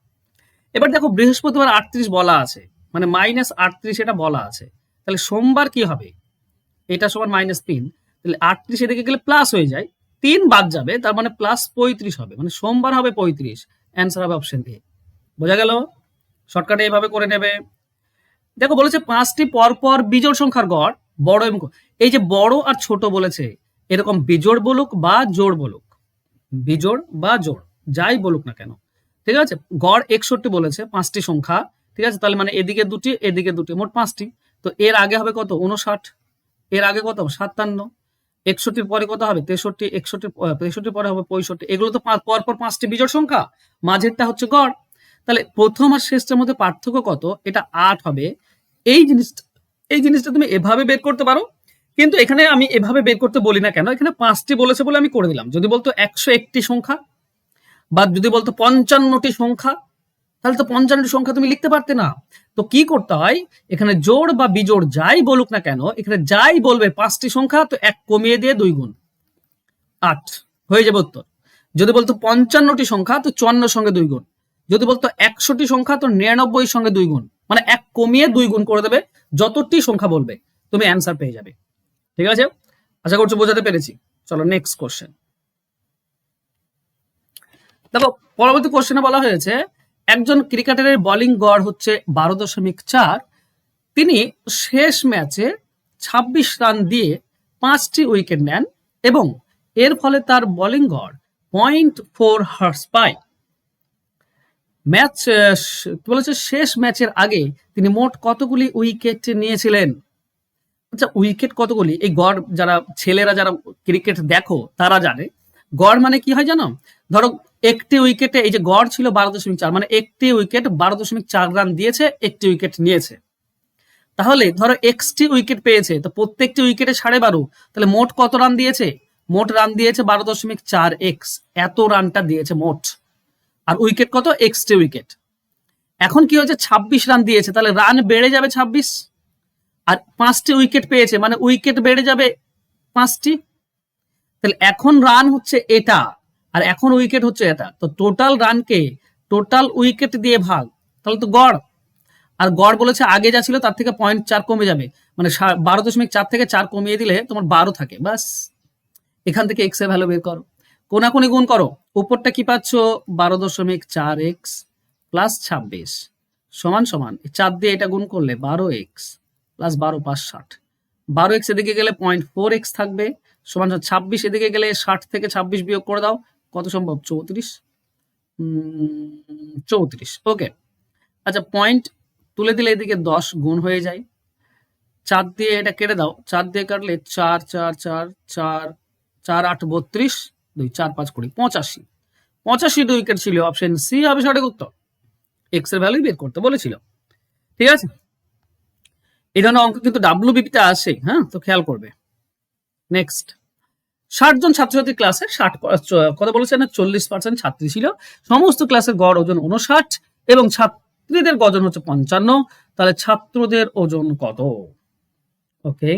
Speaker 1: এবার দেখো বৃহস্পতিবার 38 বলা আছে, মানে -38 এটা বলা আছে, তাহলে সোমবার কি হবে, এটা সমান -3, তাহলে 38 এদিকে গেলে প্লাস হয়ে যায়, 3 বাদ যাবে, তার মানে +35 হবে, মানে সোমবার হবে 35। অ্যান্সার হবে অপশন এ। বোঝা গেল? শর্টকাটে এইভাবে করে নেবে। দেখো বলেছে 5টি পরপর বিজোড় সংখ্যার গড় বড় এবং এই যে বড় আর ছোট বলেছে, এরকম বিজোড় বলুক বা জোড় বলুক, বিজোড় বা জোড় যাই বলুক না কেন, ঠিক আছে, গড় 61 বলেছে, 5টি সংখ্যা, ঠিক আছে, তাহলে মানে এদিকে দুটি এদিকে দুটি, মোট 5টি। তো এর আগে হবে কত? 59, এর আগে কত? 57, 61 পরে কত হবে? 63, 63 পরে হবে 65। এগুলো তো পরপর 5টি বিজোড় সংখ্যা, মাঝেরটা হচ্ছে গড়। তাহলে প্রথম আর শেষটার মধ্যে পার্থক্য কত? এটা 8 হবে। এই জিনিসটা তুমি এভাবে বের করতে পারো, কিন্তু এখানে আমি এভাবে বের করতে বলি না কেন, এখানে 5টি বলেছে বলে আমি করে দিলাম। যদি বলতো 101টি সংখ্যা বা যদি বলতো 55টি সংখ্যা, তাহলে তো 55টি সংখ্যা তুমি লিখতে পারতে না। তো কি করতে হয়, এখানে জোড় বা বিজোড় যাই বলুক না কেন, এখানে যাই বলবে 5টি সংখ্যা, তো 1 কমিয়ে দিয়ে 2 গুণ 8 হয়ে যাবে উত্তর। যদি বলতো 55টি সংখ্যা, তো 54 সঙ্গে 2 গুণ। যদি বলতো 100টি সংখ্যা, তো 99 সঙ্গে 2 গুণ, মানে 1 কমিয়ে 2 গুণ করে দেবে। যতটি সংখ্যা বলবে তুমি অ্যান্সার পেয়ে যাবে। ঠিক আছে, আশা করছি বোঝাতে পেরেছি। চলো নেক্সট কোশ্চেন দেখো। পরবর্তী কোশ্চেনে বলা হয়েছে একজন ক্রিকেটারের বোলিং গড় হচ্ছে 12.4। তিনি শেষ ম্যাচে 26 রান দিয়ে 5টি উইকেট নেন এবং এর ফলে তার বোলিং গড় 0.4 হার্স পায়। ম্যাচ কি বলেছে, শেষ ম্যাচের আগে তিনি মোট কতগুলি উইকেট নিয়েছিলেন? আচ্ছা, উইকেট কতগুলি, এই গড় যারা ছেলেরা যারা ক্রিকেট দেখো তারা জানে। গড় মানে কি হয় জানো? ধরো একটি উইকেটে, এই যে গড় ছিল 12.4, মানে একটি উইকেট 12.4 রান দিয়েছে, একটি উইকেট নিয়েছে। তাহলে ধরো এক্সটি উইকেট পেয়েছে, তো প্রত্যেকটি উইকেটে 12.5, তাহলে মোট কত রান দিয়েছে? মোট রান দিয়েছে 12.4 এক্স, এত রানটা দিয়েছে মোট। আর উইকেট কত? XT wicket. এখন কি হয়েছে, 26 রান দিয়েছে, তাহলে রান বেড়ে যাবে 26, আর 5টি উইকেট পেয়েছে, মানে উইকেট বেড়ে যাবে 5টি। তাহলে এখন রান হচ্ছে এটা, আর এখন উইকেট হচ্ছে এটা, তো টোটাল রানকে টোটাল উইকেট দিয়ে ভাগ, তাহলে তো গড়। আর গড় বলেছে আগে যা ছিল তার থেকে 0.4 কমে যাবে, মানে 12.4 থেকে 4 কমিয়ে দিলে তোমার 12 থাকে, বাস। এখান থেকে এক্স এর ভ্যালু বের করো, কোনাকুনি গুণ করো। উপরটা কি পাচ্ছ? 12.4 এক্স প্লাস 26 সমান সমান 4 দিয়ে এটা গুণ করলে 12 এক্স প্লাস 12 5 60। 12 এক্স এদিকে গেলে 0.4 এক্স থাকবে, সমান 26 এদিকে গেলে 60 থেকে 26 বিয়োগ করে দাও, কত সম্ভব? 34। 34, ওকে। আচ্ছা, পয়েন্ট তুলে দিলে এদিকে 10 গুণ হয়ে যায়। 4 দিয়ে এটা কেটে দাও, 4 দিয়ে কাটলে 4 4 4 4 4 8 32, 2 4 5 20, 85। 85 উইকেট ছিল, অপশন সি হবে সঠিক উত্তর। এক্স এর ভ্যালু বের করতে বলেছিল। ঠিক আছে, এই ধরনের অঙ্ক কিন্তু ডাব্লিউবিপি তে আসে, হ্যাঁ, তো খেয়াল করবে। নেক্সট, 60 জন ছাত্রছাত্রী ক্লাসে 60 কথা বলেছে না, 40% ছাত্রী ছিল। সমস্ত ক্লাসের গড় ওজন 59 এবং ছাত্রীদের ওজন হচ্ছে 55, তাহলে ছাত্রদের ওজন কত? ওকে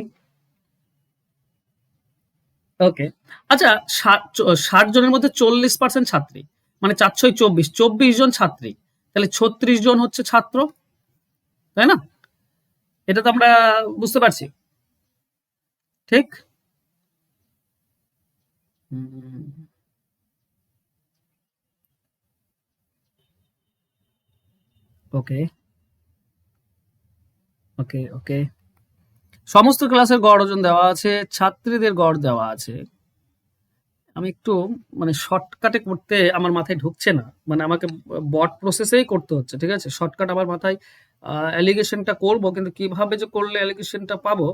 Speaker 1: ওকে, আচ্ছা, 60 জনের মধ্যে 40% ছাত্রী, মানে 4 24, 24 জন ছাত্রী, তাহলে 36 জন হচ্ছে ছাত্র, তাই না? এটা তো আমরা বুঝতে পারছি, ঠিক? ওকে ওকে ওকে, সমস্ত ক্লাসের গড় ওজন দেওয়া আছে, ছাত্রীদের গড় দেওয়া আছে। আমি একটু মানে শর্টকাটে করতে আমার মাথায় ঢুকছে না, মানে আমাকে বট প্রসেসেই করতে হচ্ছে, ঠিক আছে? শর্টকাট আমার মাথায় অ্যালিগেশনটা করবো, কিন্তু কিভাবে যে করলে অ্যালিগেশনটা পাবো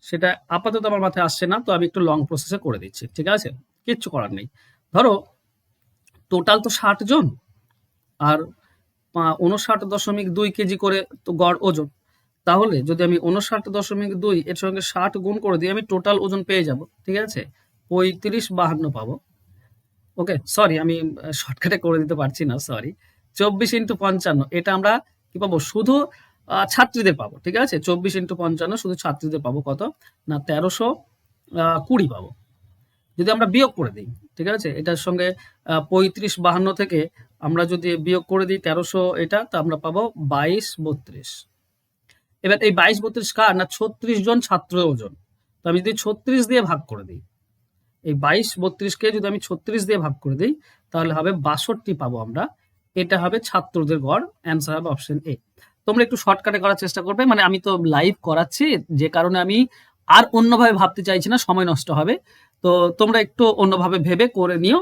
Speaker 1: সেটা আপাতত আমার মাথায় আসছে না, তো আমি একটু লং প্রসেসে করে দিচ্ছি, ঠিক আছে? কিচ্ছু করার নেই। ধরো টোটাল তো 60 জন, আর 59.2 কেজি করে তো গড় ওজন। তাহলে যদি আমি 59.2 এর সঙ্গে 60 গুণ করে দিই, আমি টোটাল ওজন পেয়ে যাব, ঠিক আছে? 3552 পাবো। ওকে, সরি, আমি শর্টকাটে করে দিতে পারছি না, সরি। 24 ইন্টু 55, এটা আমরা কি পাবো? শুধু ছাত্রীদের পাবো, ঠিক আছে? 24 ইন্টু 55 শুধু ছাত্রীদের পাবো কত না, 1320 পাবো। যদি আমরা বিয়োগ করে দিই, ঠিক আছে, এটার সঙ্গে 3552 থেকে আমরা যদি বিয়োগ করে দিই 1300, এটা তো আমরা পাবো 2232। এবার এই 2232 কার না, 36 জন ছাত্র ওজন। তো আমি যদি 36 দিয়ে ভাগ করে দিই, এই 2232কে যদি আমি 36 দিয়ে ভাগ করে দিই, তাহলে হবে 62 পাবো আমরা। এটা হবে ছাত্রদের গড়, অ্যান্সার হবে অপশন এ। তোমরা একটু শর্টকাটে করার চেষ্টা করবে, মানে আমি তো লাইভ করাচ্ছি যে কারণে আমি আর অন্যভাবে ভাবতে চাইছি না, সময় নষ্ট হবে। তো তোমরা একটু অন্যভাবে ভেবে করে নিও।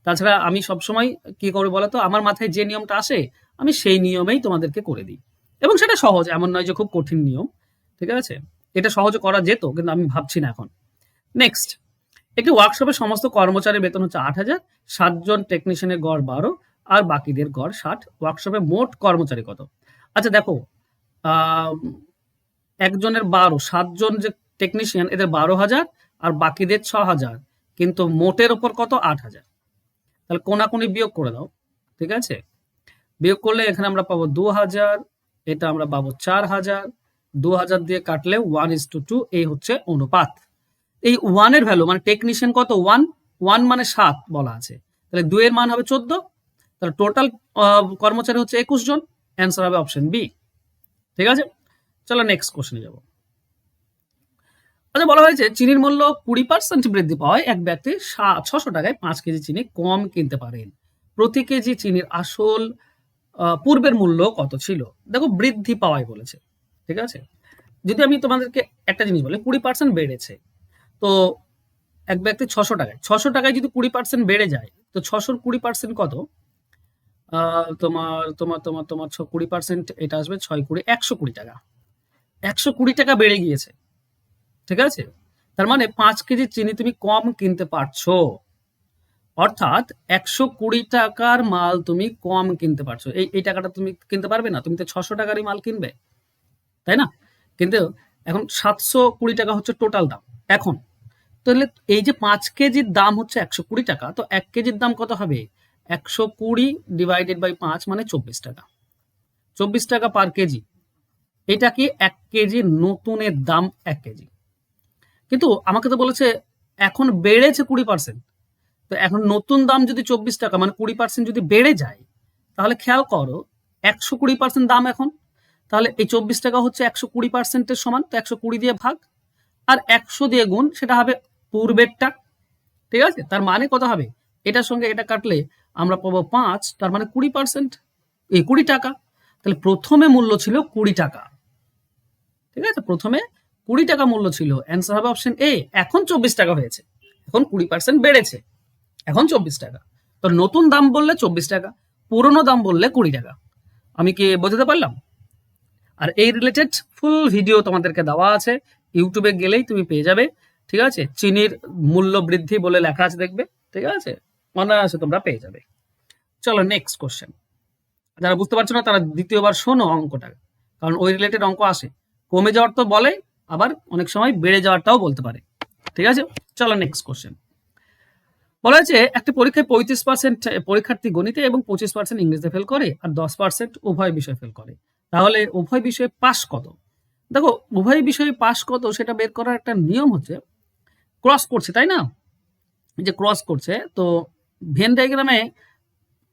Speaker 1: তাছাড়া আমি সবসময় কি করি বলতো, আমার মাথায় যে নিয়মটা আসে আমি সেই নিয়মেই তোমাদেরকে করে দিই, এবং সেটা সহজ, এমন নয় যে খুব কঠিন নিয়ম। ঠিক আছে, এটা সহজে করা যেত, কিন্তু আমি ভাবছি না এখন। নেক্সট, একটি ওয়ার্কশপে সমস্ত কর্মচারীর বেতন হচ্ছে 8,000, 7জন টেকনিশিয়ানের গড় 12 আর বাকিদের গড় 60। ওয়ার্কশপে মোট কর্মচারী কত? আচ্ছা দেখো, আহ, একজনের 12, 7জন যে টেকনিশিয়ান এদের 12,000 আর বাকিদের 6,000, কিন্তু মোটের ওপর কত? 8,000। তাহলে কোনাকুনি বিয়োগ করে দাও। ঠিক আছে, বিয়োগ করলে এখানে আমরা পাবো 2,000, এটা আমরা পাবো 4,000, 2,000 দিয়ে কাটলে 1:2, এই হচ্ছে অনুপাত। এই 1 এর ভ্যালু মানে টেকনিশিয়ান কত? 1 মানে 7 বলা আছে, তাহলে 2 এর মান হবে 14, তাহলে টোটাল কর্মচারী হচ্ছে 21 জন। অ্যান্সার হবে অপশন বি। ঠিক আছে, চলো নেক্সট কোশ্চেনে যাব। আচ্ছা, বলা হয়েছে চিনির মূল্য 20% বৃদ্ধি পাওয়ায় এক ব্যক্তি 600 টাকায় 5 কেজি চিনি কম কিনতে পারেন। প্রতি কেজি চিনির আসল পূর্বের মূল্য কত ছিল? দেখো, বৃদ্ধি পাওয়ায় বলেছে। ঠিক আছে, যদি আমি তোমাদেরকে একটা জিনিস বলি, 20% বেড়েছে, তো এক ব্যক্তি 600 টাকায় যদি 20% বেড়ে যায়, তো 600 20% কত? তোমার তোমার তোমার তোমার 20%, এটা আসবে 6 20, 120 টাকা। 120 টাকা বেড়ে গিয়েছে। ঠিক আছে, তার মানে 5 কেজি চিনি তুমি কম কিনতে পারছো, অর্থাৎ 120 টাকার মাল তুমি কম কিনতে পারছো। এই টাকাটা তুমি কিনতে পারবে না, তুমি তো 600 টাকারই মাল কিনবে, তাই না? কিন্তু এখন 720 টাকা হচ্ছে টোটাল দাম এখন। তাহলে এই যে 5 কেজির দাম হচ্ছে 120 টাকা, তো 1 কেজির দাম কত হবে? 120 ডিভাইডেড বাই 5 মানে 24 টাকা। 24 টাকা পার কেজি। এটা কি 1 কেজি নতুনের দাম? 1 কেজি। কিন্তু আমাকে তো বলেছে এখন বেড়েছে 20%, তো এখন নতুন দাম যদি 24 টাকা, মানে 20% যদি বেড়ে যায়, তাহলে খেয়াল করো 120% দাম এখন, তাহলে এই 24 টাকা হচ্ছে 120%-এর সমান, তো 120 দিয়ে ভাগ আর 100 দিয়ে গুণ, সেটা হবে পূর্বেরটা। ঠিক আছে, তার মানে কত হবে? এটার সঙ্গে এটা কাটলে আমরা পাবো 5, তার মানে 20%, এই 20 টাকা। তাহলে প্রথমে মূল্য ছিল 20 টাকা। ঠিক আছে, প্রথমে 20 টাকা মূল্য ছিল, অ্যান্সার হবে অপশন এ। এখন 24 টাকা হয়েছে, এখন 20% বেড়েছে, এখন 24 টাকা। তো নতুন দাম বললে 24 টাকা, পুরনো দাম বললে 20 টাকা। আমি কি বোঝাতে পারলাম? আর এই রিলেটেড ফুল ভিডিও তোমাদেরকে দেওয়া আছে, ইউটিউবে গেলেই তুমি পেয়ে যাবে। ঠিক আছে, চিনির মূল্য বৃদ্ধি বলে লেখা আছে, দেখবে। ঠিক আছে, অনায়াসে তোমরা পেয়ে যাবে। চলো নেক্সট কোশ্চেন। যারা বুঝতে পারছো না তারা দ্বিতীয়বার শোনো অঙ্কটা, কারণ ওই রিলেটেড অঙ্ক আসে। কমে যাওয়ার তো বলে, আবার অনেক সময় বেড়ে যাওয়ারটাও বলতে পারে। ঠিক আছে, চলো নেক্সট কোশ্চেন। বলা হয়েছে একটি পরীক্ষায় 35% পরীক্ষার্থী গণিতে এবং 25% ইংরেজিতে ফেল করে, আর 10% উভয় বিষয় ফেল করে। তাহলে উভয় বিষয়ে পাস কত? দেখো, উভয় বিষয়ে পাস কত সেটা বের করার একটা নিয়ম হচ্ছে, ক্রস করছে, তাই না? যে ক্রস করছে, তো ভেন ডায়াগ্রামে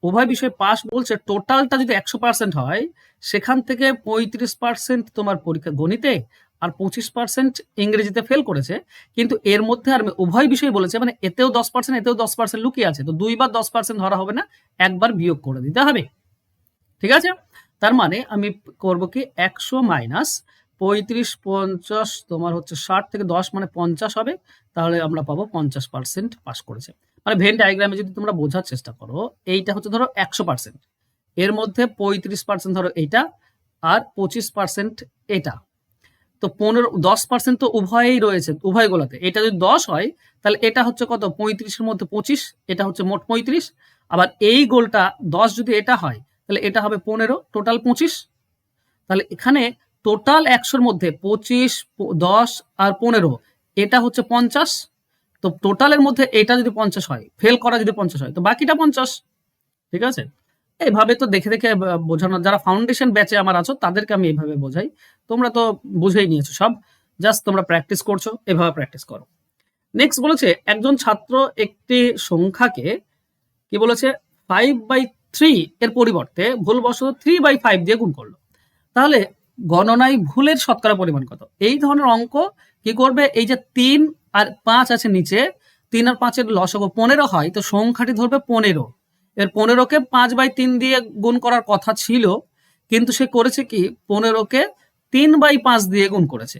Speaker 1: উভয় বিষয়ে পাস বলছে টোটালটা যদি 100% হয়, সেখান থেকে 35% তোমার পরীক্ষা গণিতে আর 25% ইংরেজিতে ফেল করেছে। কিন্তু এর মধ্যে আর উভয় বিষয় বলেছে, মানে এতেও 10% এতেও 10% লুকিয়ে আছে, তো দুইবার 10% ধরা হবে না, একবার বিয়োগ করে দিতে হবে। ঠিক আছে, তার মানে আমি করব কি 100 মাইনাস 35 50, তোমার হচ্ছে 60 থেকে 10 মানে 50 হবে, তাহলে আমরা পাবো 50% পাস করেছে। মানে ভেন ডায়াগ্রামে যদি তোমরা বোঝার চেষ্টা করো, এইটা হচ্ছে ধরো 100%, এর মধ্যে 35% ধরো এইটা, আর 25% এটা, তো 10% তো উভয়েই রয়েছে, উভয় গোলাতে। এটা যদি 10 হয়, তাহলে এটা হচ্ছে কত? 35-এর মধ্যে 25, এটা হচ্ছে মোট 35। আবার এই গোলটা 10 যদি এটা হয়, তাহলে এটা হবে 15, টোটাল 25। তাহলে এখানে টোটাল 100-র মধ্যে 25, 10 আর 15, এটা হচ্ছে 50। তো টোটালের মধ্যে এটা যদি 50 হয়, ফেল করা যদি 50 হয়, তো বাকিটা 50। ঠিক আছে, এইভাবে তো দেখে দেখে বোঝানো। যারা ফাউন্ডেশন ব্যাচে আমার আছো তাদেরকে আমি এইভাবে বোঝাই, তোমরা তো বুঝেই নিয়েছো সব, জাস্ট তোমরা প্র্যাকটিস করছো, এভাবে প্র্যাকটিস করো। নেক্সট বলেছে একজন ছাত্র একটি সংখ্যাকে কি বলেছে 5/3 এর পরিবর্তে ভুলবশত 3/5 দিয়ে গুণ করলো, তাহলে গণনায় ভুলের শতকরা পরিমাণ কত? এই ধরনের অঙ্ক কি করবে, এই যে 3 আর 5 আছে নিচে, 3 আর 5-এর লসাগু 15 হয়, তো সংখ্যাটি ধরবে 15, এর 15-কে 5/3 দিয়ে গুণ করার কথা ছিল, কিন্তু সে করেছে কি 15-কে 3/5 দিয়ে গুণ করেছে।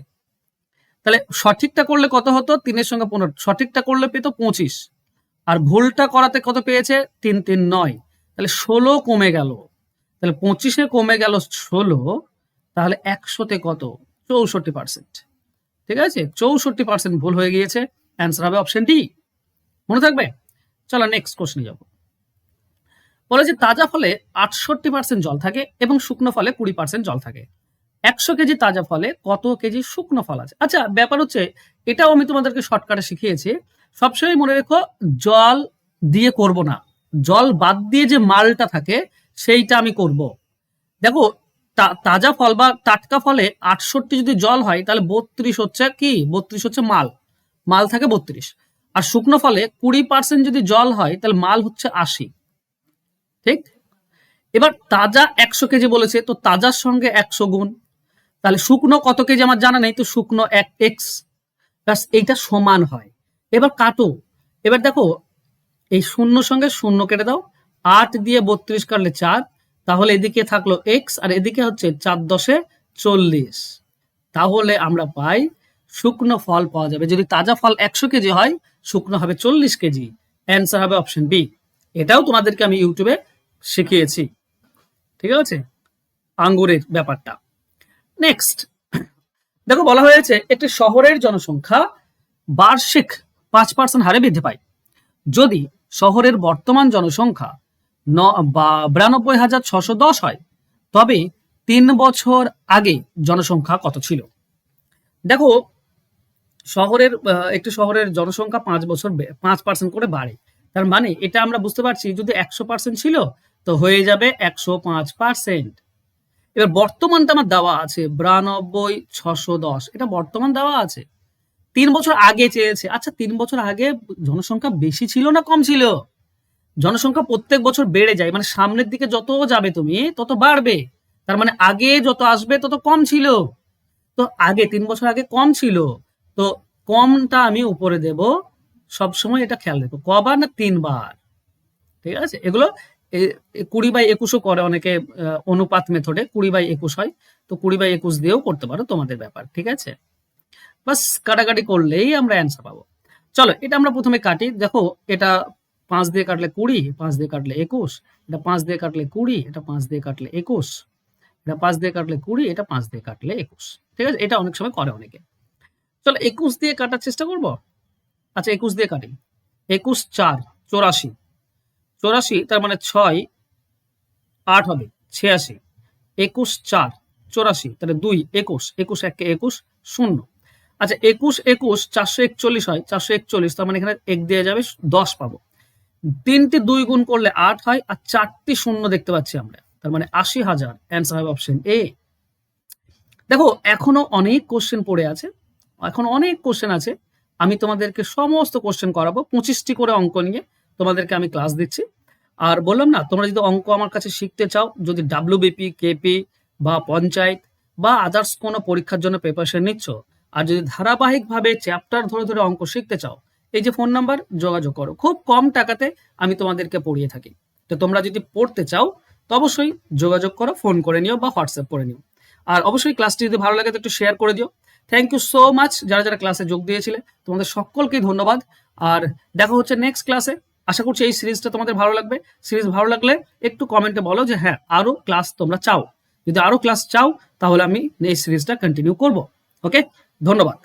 Speaker 1: তাহলে সঠিকটা করলে কত হতো? 3 এর সঙ্গে 15, সঠিকটা করলে পেত 25, আর ভুলটা করাতে কত পেয়েছে? 3 3 9, তাহলে 16 কমে গেল। তাহলে 25-এ কমে গেল 16, তাহলে 100-তে কত? 64%। ঠিক আছে, 64% ভুল হয়ে গিয়েছে। অ্যান্সার হবে অপশন ডি। মনে থাকবে? চলো নেক্সট কোশ্চেনে যাব। বলে যে তাজা ফলে 68% জল থাকে এবং শুকনো ফলে 20% জল থাকে। 100 কেজি তাজা ফলে কত কেজি শুকনো ফল আছে? আচ্ছা, ব্যাপার হচ্ছে এটাও আমি তোমাদেরকে শর্টকাটে শিখিয়েছি। সবসময় মনে রেখো, জল দিয়ে করব না, জল বাদ দিয়ে যে মালটা থাকে সেইটা আমি করব। দেখো, তাজা ফল বা টাটকা ফলে 68 যদি জল হয়, তাহলে 32 হচ্ছে কি? 32 হচ্ছে মাল, মাল থাকে 32। আর শুকনো ফলে 20% যদি জল হয়, তাহলে মাল হচ্ছে 80। ঠিক? এবার তাজা 100 কেজি বলেছে, তো তাজার সঙ্গে 100 গুণ, তাহলে শুকনো কত কেজি আমার জানা নেই, তো শুকনো 1x, ব্যাস এইটা সমান হয়। এবার কাটো। এবার দেখো, এই শূন্য সঙ্গে শূন্য কেটে দাও, 8 দিয়ে 32 কাটলে 4, তাহলে এদিকে থাকলো x আর এদিকে হচ্ছে 4 10 40। তাহলে আমরা পাই শুকনো ফল পাওয়া যাবে। যদি তাজা ফল 100 কেজি হয়, শুকনো হবে 40 কেজি। অ্যান্সার হবে অপশন বি। এটাও তোমাদেরকে আমি ইউটিউবে শিখিয়েছি। ঠিক আছে, আঙ্গুরের ব্যাপারটা। নেক্সট দেখো, বলা হয়েছে একটি শহরের জনসংখ্যা বার্ষিক 5% হারে বৃদ্ধি পায়। যদি শহরের বর্তমান জনসংখ্যা 92,610 হয়, তবে 3 বছর আগে জনসংখ্যা কত ছিল? দেখো, শহরের একটি শহরের জনসংখ্যা 5% করে বাড়ে। তার মানে এটা আমরা বুঝতে পারছি, যদি 100% ছিল তো হয়ে যাবে 105%। এবার বর্তমানটা আমার দেওয়া আছে 92,610, এটা বর্তমান দেওয়া আছে। 3 বছর আগে চেয়েছে। আচ্ছা, 3 বছর আগে জনসংখ্যা বেশি ছিল না কম ছিল? জনসংখ্যা প্রত্যেক বছর বেড়ে যায়, মানে সামনের দিকে যত যাবে তুমি তত বাড়বে। তার মানে আগে যত আসবে তত কম ছিল। তো আগে 3 বছর আগে কম ছিল, তো কমটা আমি উপরে দেব। সবসময় এটা খেয়াল রেখো, কবার না 3 বার। ঠিক আছে, এগুলো 20/21 করে অনেকে, অনুপাত মেথডে 20/21 হয়, তো 20/21 দিয়েও করতে পারো, তোমাদের ব্যাপার। ঠিক আছে, বাস কাটাকাটি করলেই আমরা অ্যান্সার পাবো। চলো, এটা আমরা প্রথমে কাটি। দেখো, এটা 5 দিয়ে কাটলে 20, 5 দিয়ে কাটলে 21, এটা 5 দিয়ে কাটলে 20, এটা 5 দিয়ে কাটলে 21, এটা 5 দিয়ে কাটলে 20, এটা 5 দিয়ে কাটলে 21। ঠিক আছে, এটা অনেক সময় করে অনেকে। চলো 21 দিয়ে কাটার চেষ্টা করব। আচ্ছা, 21 দিয়ে কাটি। 21 4 84, 84 তার মানে 6 8 হবে 86, 21 4 84, তাহলে 2 21, 21 1 21 0। আচ্ছা, 21 21 441 হয়, 441, তার মানে এখানে 1 দিয়ে যাবে, 10 পাবো। 3টে 2 গুণ করলে 8 হয়, আর 4টি শূন্য দেখতে পাচ্ছি আমরা, তার মানে 80,000। অ্যান্সার হবে অপশন এ। দেখো, এখনো অনেক কোশ্চেন পড়ে আছে, এখন অনেক কোশ্চেন আছে। আমি তোমাদেরকে সমস্ত কোশ্চেন করাবো, 25টি করে অঙ্ক নিয়ে তোমাদেরকে আমি ক্লাস দিচ্ছি। আর বললাম না, তোমরা যদি অঙ্ক আমার কাছে শিখতে চাও, যদি WBP, KP বা পঞ্চায়েত বা আদার্স কোনো পরীক্ষার জন্য প্রিপারেশন নিচ্ছ, আর যদি ধারাবাহিকভাবে চ্যাপ্টার ধরে ধরে অঙ্ক শিখতে চাও, এই যে ফোন নাম্বার, যোগাযোগ করো। খুব কম টাকাতে আমি তোমাদেরকে পড়িয়ে থাকি। তো তোমরা যদি পড়তে চাও তো অবশ্যই যোগাযোগ করো, ফোন করে নিও বা হোয়াটসঅ্যাপ করে নিও। আর অবশ্যই ক্লাসটি যদি ভালো লাগে তো একটু শেয়ার করে দিও। থ্যাংক ইউ সো মাচ যারা যারা ক্লাসে যোগ দিয়েছিলে, তোমাদের সকলকেই ধন্যবাদ। আর দেখা হচ্ছে নেক্সট ক্লাসে। আশা করছি এই সিরিজটা তোমাদের ভালো লাগবে। সিরিজ ভালো লাগলে একটু কমেন্টে বলো যে হ্যাঁ, আরো ক্লাস তোমরা চাও। যদি আরো ক্লাস চাও তাহলে আমি এই সিরিজটা কন্টিনিউ করব। ওকে, ধন্যবাদ।